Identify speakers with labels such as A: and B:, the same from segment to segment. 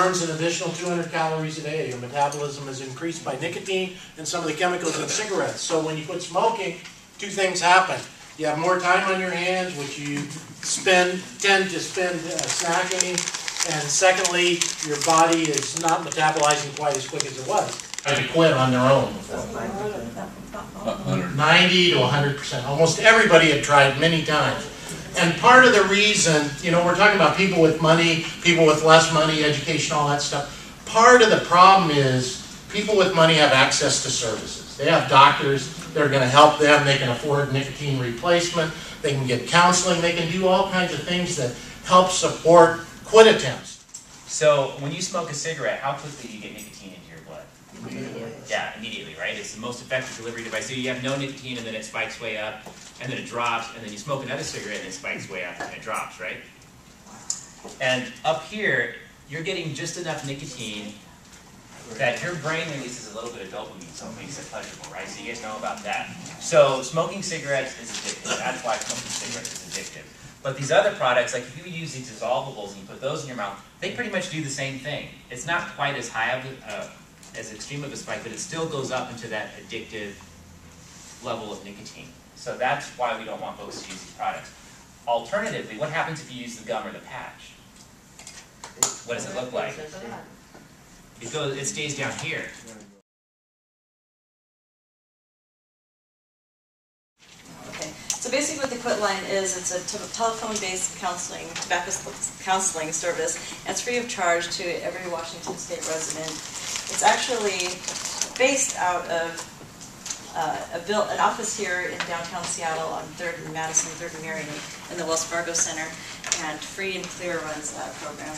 A: burns an additional 200 calories a day. Your metabolism is increased by nicotine and some of the chemicals in cigarettes. So when you quit smoking, two things happen. You have more time on your hands, which you tend to spend snacking, and secondly, your body is not metabolizing quite as quick as it was. Tried to quit on their own before. 90 to 100%. Almost everybody had tried many times. And part of the reason, you know, we're talking about people with money, people with less money, education, all that stuff. Part of the problem is people with money have access to services. They have doctors that are going to help them. They can afford nicotine replacement. They can get counseling. They can do all kinds of things that help support quit attempts.
B: So when you smoke a cigarette, how quickly do you get nicotine into your blood? Immediately. Yeah, immediately, right? It's the most effective delivery device. So you have no nicotine and then it spikes way up, and then it drops, and then you smoke another cigarette and it spikes way up and it drops, right? And up here, you're getting just enough nicotine that your brain releases a little bit of dopamine, so it makes it pleasurable, right? So you guys know about that. So smoking cigarettes is addictive. That's why smoking cigarettes is addictive. But these other products, like if you use these dissolvables and you put those in your mouth, they pretty much do the same thing. It's not quite as high of as extreme of a spike, but it still goes up into that addictive level of nicotine. So that's why we don't want folks to use these products. Alternatively, what happens if you use the gum or the patch? What does it look like? It stays down here.
C: Okay, so basically what the Quit Line is, it's a telephone-based counseling, tobacco counseling service, and it's free of charge to every Washington State resident. It's actually based out of an office here in downtown Seattle on 3rd and Madison, 3rd and Marion, in the Wells Fargo Center, and Free and Clear runs that program.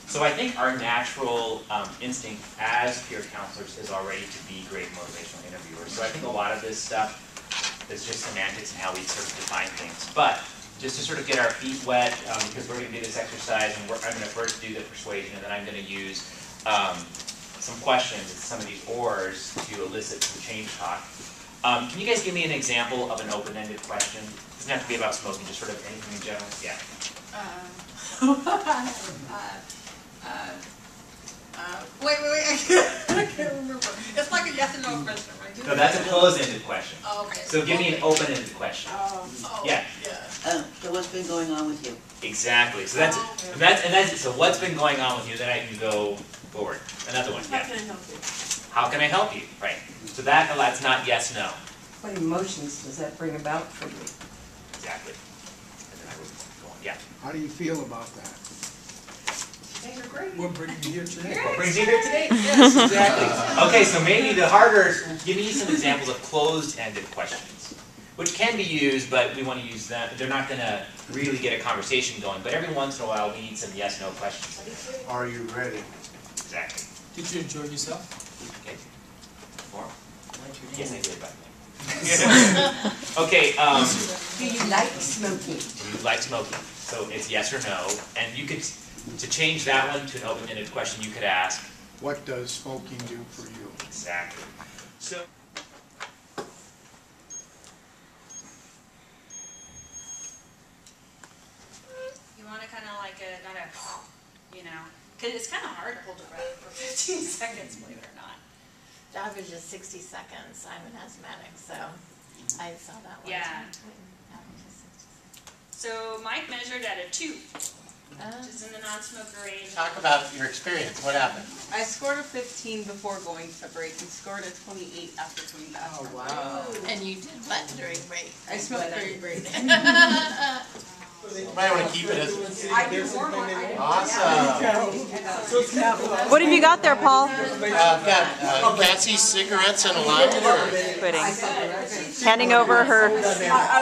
B: So I think our natural instinct as peer counselors is already to be great motivational interviewers. So I think a lot of this stuff is just semantics and how we sort of define things. But just to sort of get our feet wet, because we're going to do this exercise, and I'm going to first do the persuasion, and then I'm going to use some questions, some of these ors, to elicit some change talk. Can you guys give me an example of an open-ended question? It doesn't have to be about smoking, just sort of anything in general. Yeah.
D: Wait, I can't remember. It's like a yes or no question, right?
B: No, that's a closed-ended question.
D: Oh, okay.
B: So give me an open-ended question. Yeah.
E: So what's been going on with you?
B: Exactly. So so what's been going on with you? Then I can go forward. Another one. Yeah.
D: How can I help you?
B: How can I help you? Right. So that's not yes, no.
F: What emotions does that bring about for you?
B: Exactly. And then I would go on. Yeah.
G: How do you feel about that?
D: Things are great.
G: What brings you here today?
B: What brings you here today? Yes, exactly. Okay, so maybe the harder, give me some examples of closed-ended questions, which can be used, but we want to use them. They're not going to really get a conversation going, but every once in a while we need some yes-no questions.
G: Are you ready?
B: Exactly.
H: Did you enjoy yourself?
B: Okay. More? Yes, I did, by the way. Okay.
F: Do you like smoking?
B: Do you like smoking? So it's yes or no, and you could, to change that one to an open-ended question, you could ask,
G: What does smoking do for you?
B: exactly. So.
D: You want to kind of like not a, you know, because it's kind of hard to hold your breath for 15 seconds, believe it or not.
I: The average is 60 seconds. I'm an asthmatic, so I saw that one.
D: Yeah.
I: Average is 60 seconds.
D: So Mike measured at a 2, which is in the non-smoker range.
A: Talk about your experience. What happened?
J: I scored a 15 before going to break and scored a 28 after coming back.
F: Oh, wow.
I: And you did what during break?
J: I smoked during break.
A: You might want to keep it as
J: I do more one.
A: awesome.
C: What have you got there, Paul?
A: I've got Cassie's cigarettes and a lighter.
C: Quitting. Handing over her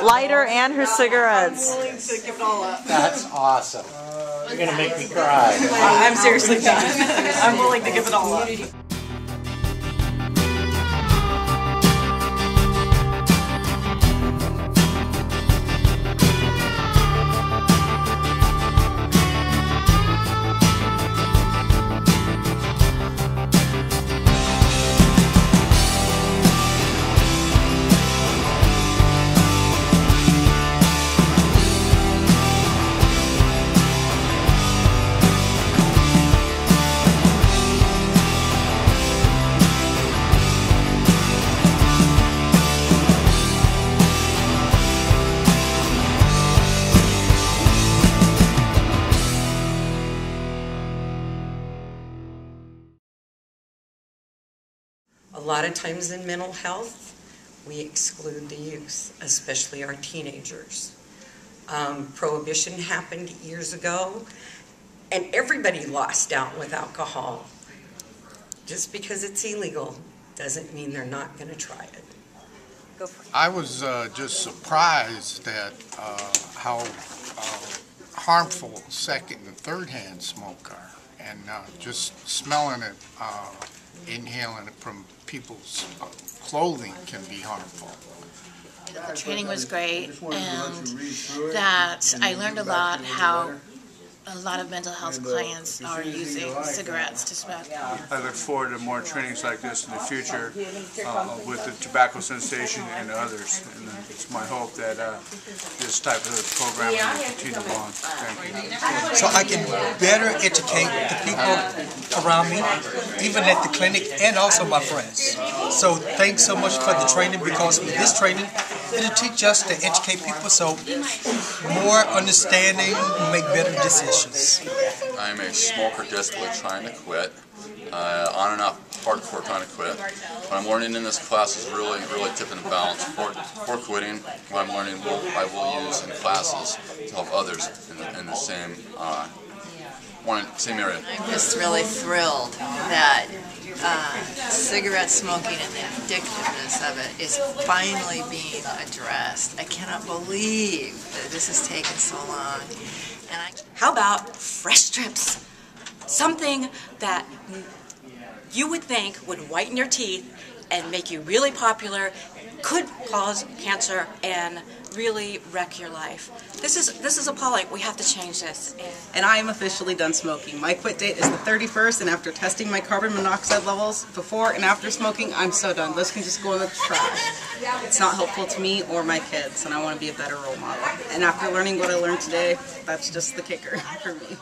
C: lighter and her cigarettes.
J: I'm willing to give it all up.
A: That's awesome. You're going to make me cry.
J: I'm seriously done. I'm willing to give it all up.
F: lot of times in mental health, we exclude the youth, especially our teenagers. Prohibition happened years ago, and everybody lost out with alcohol. Just because it's illegal doesn't mean they're not going to try it.
C: Go for it.
G: I was just surprised at how harmful second and third hand smoke are. And just smelling it, inhaling it from people's clothing can be harmful.
H: The training was great, and that I learned a lot how a lot of mental health clients are using cigarettes to smoke.
K: I look forward to more trainings like this in the future with the tobacco sensation and others. And it's my hope that this type of program will continue on. Thank you.
L: So I can better educate the people around me, even at the clinic, and also my friends. So thanks so much for the training, because with this training, it'll teach us to educate people so more understanding, make better decisions.
M: I'm a smoker desperately trying to quit, on and off hardcore trying to quit. What I'm learning in this class is really tipping the balance for quitting. What I'm learning I will use in classes to help others in the same same area.
I: I'm just really thrilled that cigarette smoking and the addictiveness of it is finally being addressed. I cannot believe that this has taken so long.
N: How about fresh strips? Something that you would think would whiten your teeth and make you really popular, could cause cancer and really wreck your life. This is appalling. We have to change this.
J: And I am officially done smoking. My quit date is the 31st, and after testing my carbon monoxide levels before and after smoking, I'm so done. Those can just go in the trash. It's not helpful to me or my kids, and I want to be a better role model. And after learning what I learned today, that's just the kicker for me.